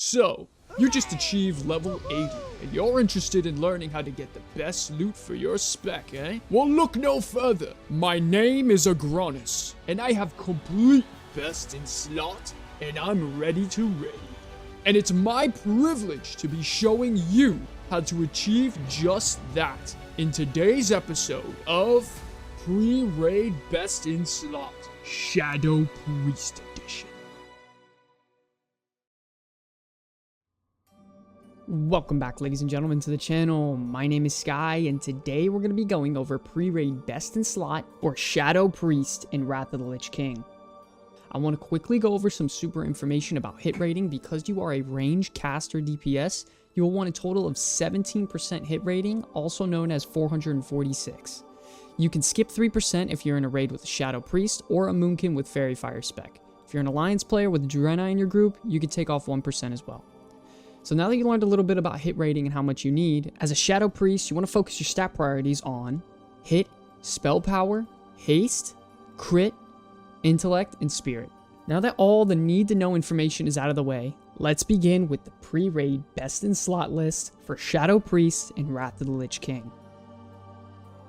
So, you just achieved level 80, and you're interested in learning how to get the best loot for your spec, eh? Well, look no further. My name is Agronus, and I have complete best in slot, and I'm ready to raid. And it's my privilege to be showing you how to achieve just that in today's episode of Pre-Raid Best in Slot Shadow Priest Edition. Welcome back, ladies and gentlemen, to the channel. My name is Sky, and today we're going to be going over Pre-Raid Best in Slot or Shadow Priest in Wrath of the Lich King. I want to quickly go over some super information about hit rating. Because you are a range caster DPS, you will want a total of 17% hit rating, also known as 446. You can skip 3% if you're in a raid with a Shadow Priest or a Moonkin with Fairy Fire spec. If you're an Alliance player with Drenai in your group, you can take off 1% as well. So now that you learned a little bit about hit rating and how much you need, as a Shadow Priest, you want to focus your stat priorities on hit, spell power, haste, crit, intellect, and spirit. Now that all the need-to-know information is out of the way, let's begin with the pre-raid best in slot list for Shadow Priest and Wrath of the Lich King.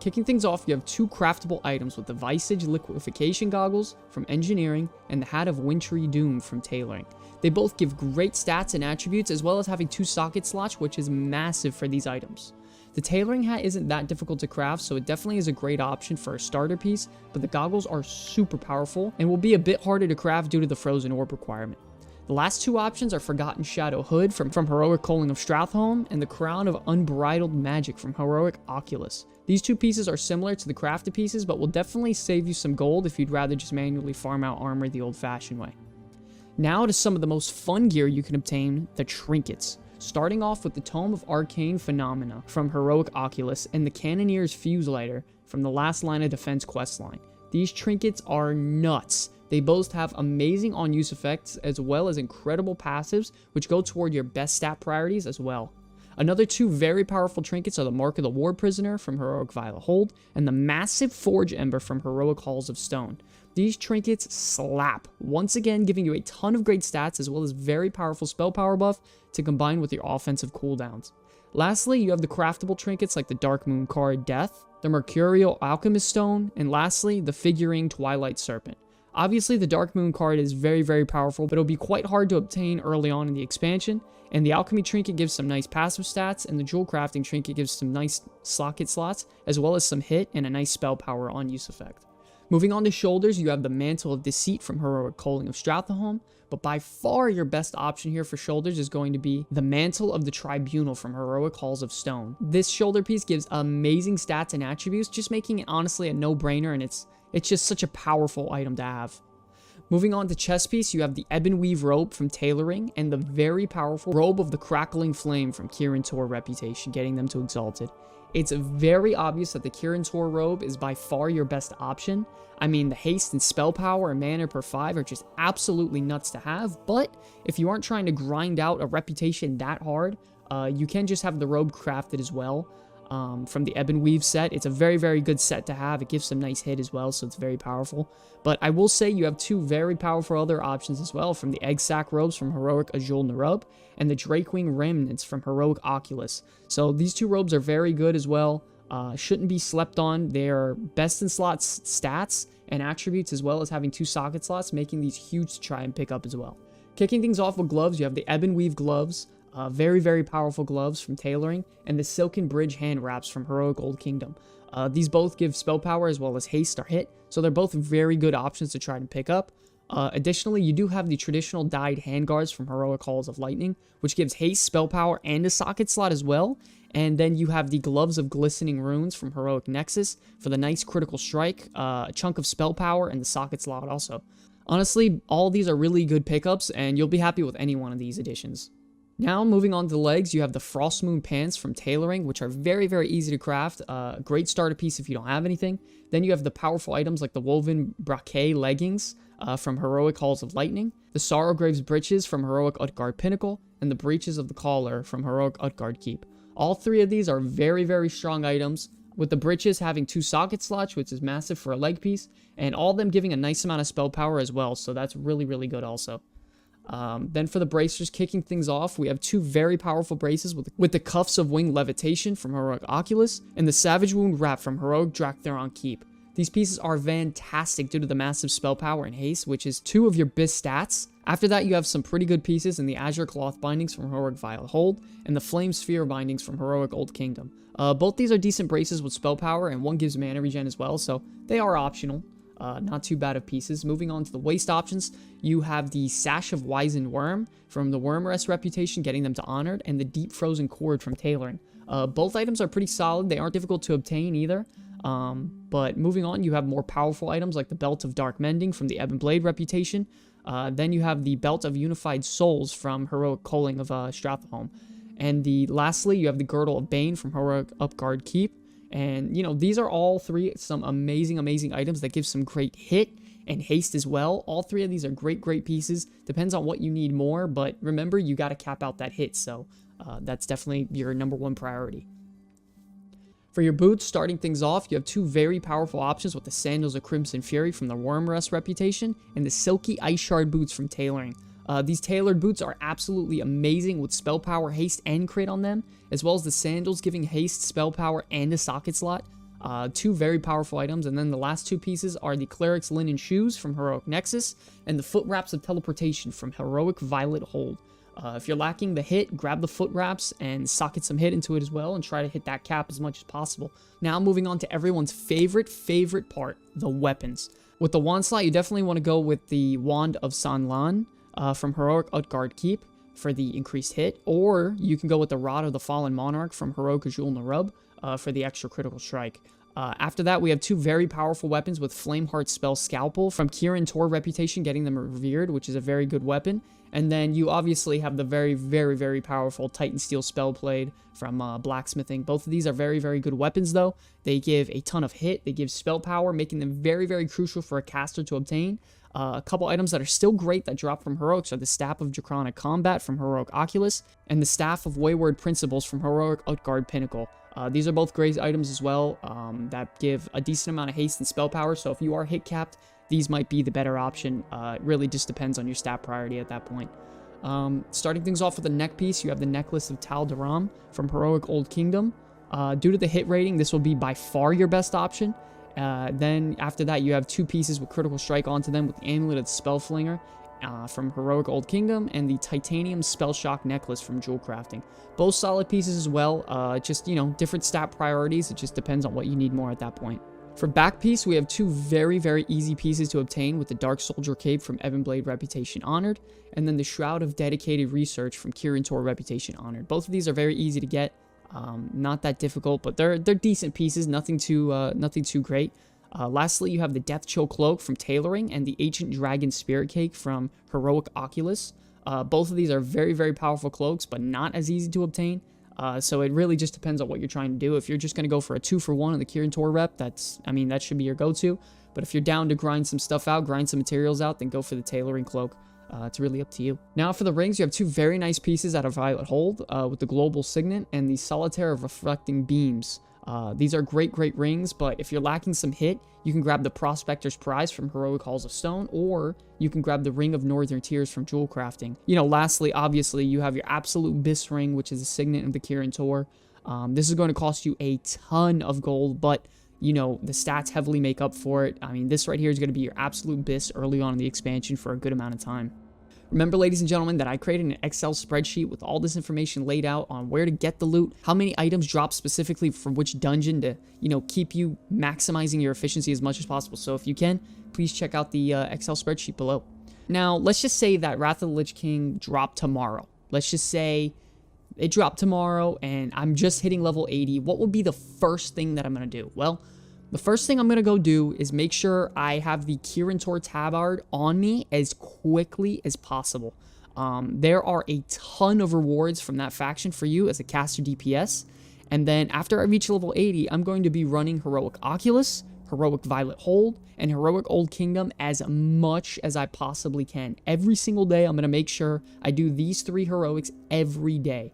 Kicking things off, you have two craftable items with the Visage Liquefaction Goggles from Engineering and the Hat of Wintry Doom from Tailoring. They both give great stats and attributes, as well as having 2 socket slots, which is massive for these items. The Tailoring Hat isn't that difficult to craft, so it definitely is a great option for a starter piece, but the goggles are super powerful and will be a bit harder to craft due to the Frozen Orb requirement. The last 2 options are Forgotten Shadow Hood from Heroic Calling of Stratholme and the Crown of Unbridled Magic from Heroic Oculus. These 2 pieces are similar to the crafted pieces, but will definitely save you some gold if you'd rather just manually farm out armor the old-fashioned way. Now to some of the most fun gear you can obtain, the Trinkets. Starting off with the Tome of Arcane Phenomena from Heroic Oculus and the Cannoneer's Fuse Lighter from the Last Line of Defense questline. These trinkets are nuts. They both have amazing on-use effects as well as incredible passives which go toward your best stat priorities as well. Another 2 very powerful trinkets are the Mark of the War Prisoner from Heroic Violet Hold and the Massive Forge Ember from Heroic Halls of Stone. These trinkets slap, once again giving you a ton of great stats as well as very powerful spell power buff to combine with your offensive cooldowns. Lastly, you have the craftable trinkets like the Dark Moon card Death, the Mercurial Alchemist Stone, and lastly, the Figurine Twilight Serpent. Obviously, the Dark Moon card is very powerful, but it'll be quite hard to obtain early on in the expansion, and the Alchemy Trinket gives some nice passive stats, and the Jewel Crafting Trinket gives some nice socket slots, as well as some hit and a nice spell power on-use effect. Moving on to shoulders, you have the Mantle of Deceit from Heroic Calling of Stratholme, but by far your best option here for shoulders is going to be the Mantle of the Tribunal from Heroic Halls of Stone. This shoulder piece gives amazing stats and attributes, just making it honestly a no-brainer, and it's just such a powerful item to have. Moving on to chest piece, you have the Ebon Weave Robe from Tailoring and the very powerful Robe of the Crackling Flame from Kirin Tor Reputation, getting them to Exalted. It's very obvious that the Kirin Tor Robe is by far your best option. I mean, the haste and spell power and mana per 5 are just absolutely nuts to have, but if you aren't trying to grind out a reputation that hard, you can just have the robe crafted as well. From the Ebon Weave set, it's a very good set to have. It gives some nice hit as well, so it's very powerful. But I will say you have 2 very powerful other options as well, from the Egg Sac Robes from Heroic Azul Narub and the Drakewing Remnants from Heroic Oculus. So these 2 robes are very good as well. Shouldn't be slept on. They are best in slots stats and attributes, as well as having 2 socket slots, making these huge to try and pick up as well. Kicking things off with gloves, you have the Ebon Weave Gloves. Very powerful gloves from Tailoring, and the Silken Bridge hand wraps from Heroic Old Kingdom. These both give spell power as well as haste or hit, so they're both very good options to try and pick up. Additionally, you do have the traditional dyed handguards from Heroic Halls of Lightning, which gives haste, spell power, and a socket slot as well. And then you have the Gloves of Glistening Runes from Heroic Nexus for the nice critical strike, a chunk of spell power, and the socket slot also. Honestly, all these are really good pickups, and you'll be happy with any one of these additions. Now, moving on to the legs, you have the Frostmoon Pants from Tailoring, which are very easy to craft. A great starter piece if you don't have anything. Then you have the powerful items like the Woven Braquet Leggings from Heroic Halls of Lightning, the Sorrowgrave's Breeches from Heroic Utgard Pinnacle, and the Breeches of the Caller from Heroic Utgard Keep. All 3 of these are very strong items, with the Breeches having 2 socket slots, which is massive for a leg piece, and all of them giving a nice amount of spell power as well, so that's really good also. Then for the bracers, kicking things off, we have 2 very powerful braces with the Cuffs of Winged Levitation from Heroic Oculus and the Savage Wound Wrap from Heroic Draktheron Keep. These pieces are fantastic due to the massive spell power and haste, which is 2 of your best stats. After that, you have some pretty good pieces in the Azure Cloth bindings from Heroic Violet Hold and the Flame Sphere bindings from Heroic Old Kingdom. Both these are decent braces with spell power, and one gives mana regen as well, so they are optional. Not too bad of pieces. Moving on to the waist options, you have the Sash of Wizened Worm from the Wormrest reputation, getting them to Honored, and the Deep Frozen Cord from Tailoring. Both items are pretty solid. They aren't difficult to obtain either. But moving on, you have more powerful items like the Belt of Dark Mending from the Ebon Blade reputation. Then you have the Belt of Unified Souls from Heroic Culling of Stratholme. And lastly, you have the Girdle of Bane from Heroic Upguard Keep. And, you know, these are all 3 some amazing items that give some great hit and haste as well. All 3 of these are great pieces. Depends on what you need more, but remember, you got to cap out that hit, so that's definitely your #1 priority. For your boots, starting things off, you have 2 very powerful options with the Sandals of Crimson Fury from the Wormrest reputation and the Silky Ice Shard boots from Tailoring. These tailored boots are absolutely amazing with spell power, haste, and crit on them, as well as the sandals giving haste, spell power, and a socket slot. 2 very powerful items, and then the last 2 pieces are the Cleric's Linen Shoes from Heroic Nexus and the Foot Wraps of Teleportation from Heroic Violet Hold. If you're lacking the hit, grab the foot wraps and socket some hit into it as well and try to hit that cap as much as possible. Now moving on to everyone's favorite part, the weapons. With the wand slot, you definitely want to go with the Wand of Sanlan from Heroic Utgard Keep for the increased hit, or you can go with the Rod of the Fallen Monarch from Heroic Azul Narub for the extra critical strike. After that, we have 2 very powerful weapons with Flameheart Spell Scalpel from Kirin Tor reputation, getting them revered, which is a very good weapon. And then you obviously have the very powerful Titan Steel Spellblade from Blacksmithing. Both of these are very good weapons, though. They give a ton of hit, they give spell power, making them very crucial for a caster to obtain. A couple items that are still great that drop from Heroics are the Staff of Draconic Combat from Heroic Oculus and the Staff of Wayward Principles from Heroic Utgard Pinnacle. These are both great items as well that give a decent amount of haste and spell power, so if you are hit capped, these might be the better option. It really just depends on your stat priority at that point. Starting things off with the neck piece, you have the Necklace of Tal Daram from Heroic Old Kingdom. Due to the hit rating, this will be by far your best option. Then after that, you have 2 pieces with critical strike onto them with the Amulet of the Spellflinger from Heroic Old Kingdom and the Titanium Spell Shock Necklace from Jewel Crafting. Both solid pieces as well, just, you know, different stat priorities. It just depends on what you need more at that point. For back piece, we have 2 very easy pieces to obtain with the Dark Soldier Cape from Ebon Blade reputation Honored, and then the Shroud of Dedicated Research from Kirin Tor reputation Honored. Both of these are very easy to get, not that difficult, but they're decent pieces, nothing too great. Lastly, you have the Death Chill Cloak from Tailoring and the Ancient Dragon Spirit Cake from Heroic Oculus. Both of these are very powerful cloaks, but not as easy to obtain. So it really just depends on what you're trying to do. If you're just going to go for a 2-for-1 on the Kirin Tor rep, that should be your go-to. But if you're down to grind some stuff out, grind some materials out, then go for the Tailoring Cloak. It's really up to you. Now for the rings, you have 2 very nice pieces out of Violet Hold with the Global Signet and the Solitaire of Reflecting Beams. These are great rings, but if you're lacking some hit, you can grab the Prospector's Prize from Heroic Halls of Stone, or you can grab the Ring of Northern Tears from Jewel Crafting. You know, lastly, obviously, you have your Absolute Bis Ring, which is a signet of the Kirin Tor. This is going to cost you a ton of gold, but, you know, the stats heavily make up for it. I mean, this right here is going to be your Absolute Bis early on in the expansion for a good amount of time. Remember, ladies and gentlemen, that I created an Excel spreadsheet with all this information laid out on where to get the loot, how many items drop specifically from which dungeon to, you know, keep you maximizing your efficiency as much as possible. So if you can, please check out the Excel spreadsheet below. Now, let's just say that Wrath of the Lich King dropped tomorrow. Let's just say it dropped tomorrow and I'm just hitting level 80. What would be the first thing that I'm going to do? Well, the first thing I'm going to go do is make sure I have the Kirin Tor tabard on me as quickly as possible. There are a ton of rewards from that faction for you as a caster DPS. And then after I reach level 80, I'm going to be running Heroic Oculus, Heroic Violet Hold, and Heroic Old Kingdom as much as I possibly can. Every single day, I'm going to make sure I do these 3 heroics every day.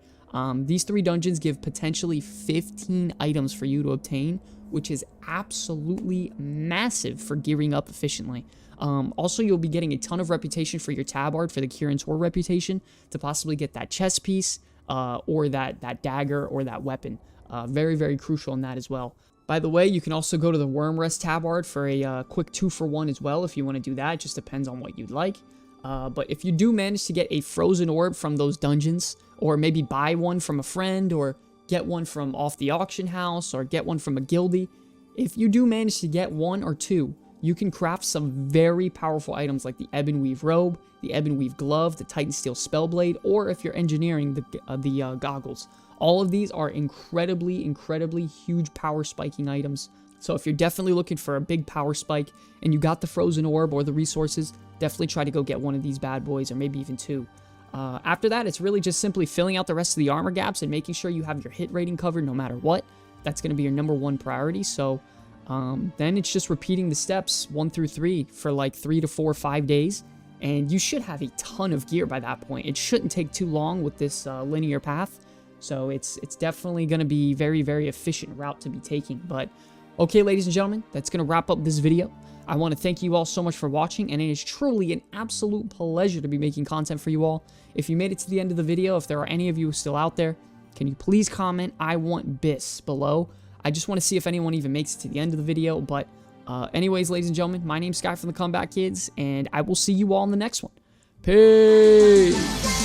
These 3 dungeons give potentially 15 items for you to obtain, which is absolutely massive for gearing up efficiently. Also, you'll be getting a ton of reputation for your tabard, for the Kieran Tor reputation, to possibly get that chest piece, or that dagger, or that weapon. Very, very crucial in that as well. By the way, you can also go to the Worm Rest tabard for a quick 2-for-1 as well if you want to do that. It just depends on what you'd like. But if you do manage to get a frozen orb from those dungeons, or maybe buy one from a friend, or get one from off the auction house, or get one from a guildie, if you do manage to get one or two, you can craft some very powerful items like the Ebon Weave Robe, the Ebon Weave Glove, the Titan Steel Spellblade, or if you're engineering the goggles. All of these are incredibly, incredibly huge power spiking items. So if you're definitely looking for a big power spike and you got the frozen orb or the resources, definitely try to go get one of these bad boys, or maybe even two. After that, it's really just simply filling out the rest of the armor gaps and making sure you have your hit rating covered no matter what. That's going to be your #1 priority. So then it's just repeating the steps 1 through 3 for like 3 to 4 or 5 days. And you should have a ton of gear by that point. It shouldn't take too long with this linear path. So it's definitely going to be very, very efficient route to be taking. But okay, ladies and gentlemen, that's going to wrap up this video. I want to thank you all so much for watching, and it is truly an absolute pleasure to be making content for you all. If you made it to the end of the video, if there are any of you still out there, can you please comment, "I want BIS" below? I just want to see if anyone even makes it to the end of the video. But anyways, ladies and gentlemen, my name's Sky from the Comeback Kids, and I will see you all in the next one. Peace!